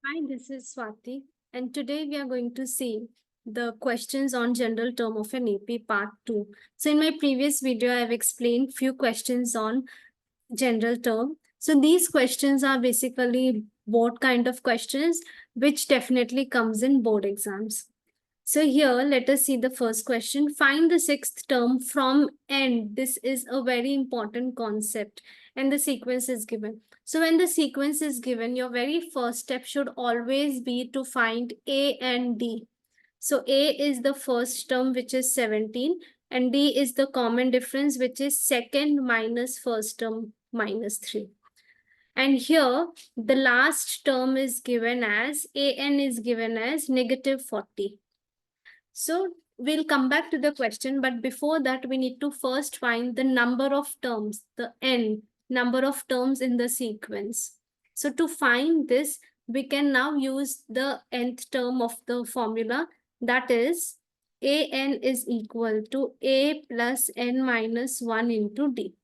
Hi, this is Swati, and today we are going to see the questions on general term of an AP part 2. So in my previous video, I have explained few questions on general term. So these questions are basically board kind of questions, which definitely comes in board exams. So here, let us see the first question. Find the sixth term from end. This is a very important concept, and the sequence is given. So when the sequence is given, your very first step should always be to find A and D. So A is the first term, which is 17, and D is the common difference, which is second minus first term minus 3. And here, the last term is given as, AN is given as negative 40. So we'll come back to the question, but before that, we need to first find the number of terms, the n, number of terms in the sequence. So to find this, we can now use the nth term of the formula, that is an is equal to a plus n minus 1 into d.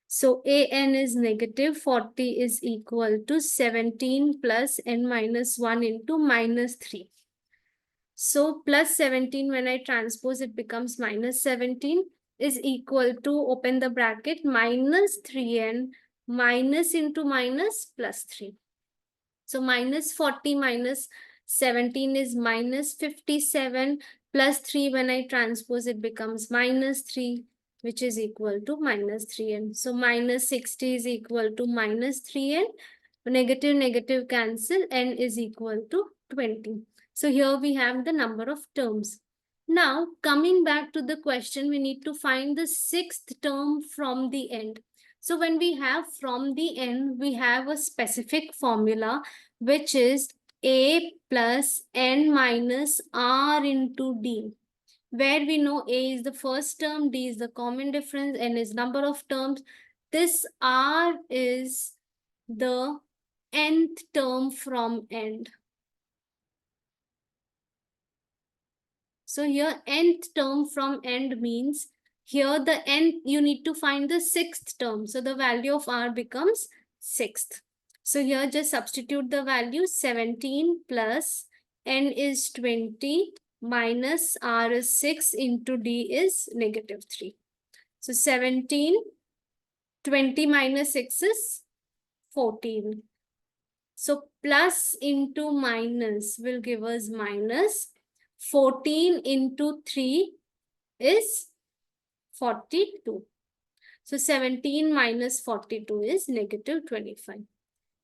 So an is negative 40 is equal to 17 plus n minus 1 into minus 3. So plus 17, when I transpose, it becomes minus 17 is equal to, open the bracket, minus 3n minus into minus plus 3. So minus 40 minus 17 is minus 57 plus 3. When I transpose, it becomes minus 3, which is equal to minus 3n. So minus 60 is equal to minus 3n. Negative, negative cancel, n is equal to 20. So here we have the number of terms. Now, coming back to the question, we need to find the sixth term from the end. So when we have from the end, we have a specific formula, which is a plus n minus r into d, where we know a is the first term, d is the common difference, n is number of terms. This r is the nth term from end. So here nth term from end means here the nth, you need to find the sixth term. So the value of r becomes sixth. So here just substitute the value 17 plus n is 20 minus r is 6 into d is negative 3. So 17, 20 minus 6 is 14. So plus into minus will give us minus. 14 into 3 is 42. So 17 minus 42 is negative 25.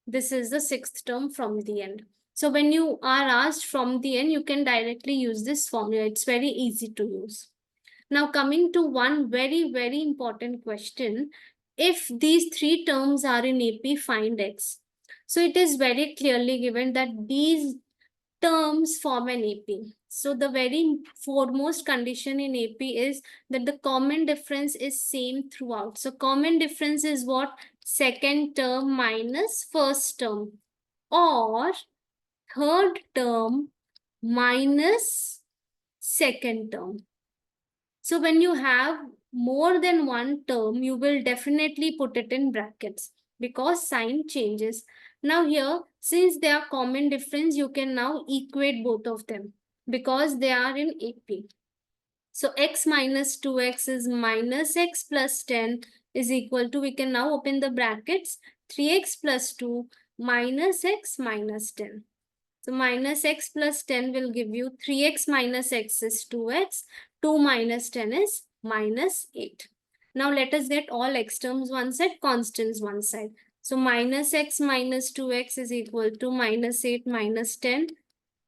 This is the sixth term from the end. So when you are asked from the end, you can directly use this formula. It's very easy to use. Now coming to one very, very important question. If these three terms are in AP, find x. So it is very clearly given that these terms form an AP. So the very foremost condition in AP is that the common difference is same throughout. So common difference is what? Second term minus first term, or third term minus second term. So when you have more than one term, you will definitely put it in brackets because sign changes. Now here, since they are common difference, you can now equate both of them because they are in AP. So x minus 2x is minus x plus 10 is equal to, we can now open the brackets, 3x plus 2 minus x minus 10. So minus x plus 10 will give you 3x minus x is 2x. 2 minus 10 is minus 8. Now let us get all x terms one side, constants one side. So minus x minus 2x is equal to minus 8 minus 10.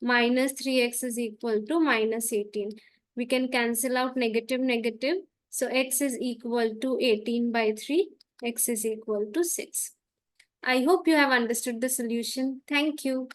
Minus 3x is equal to minus 18. We can cancel out negative, negative. So x is equal to 18 by 3. X is equal to 6. I hope you have understood the solution. Thank you.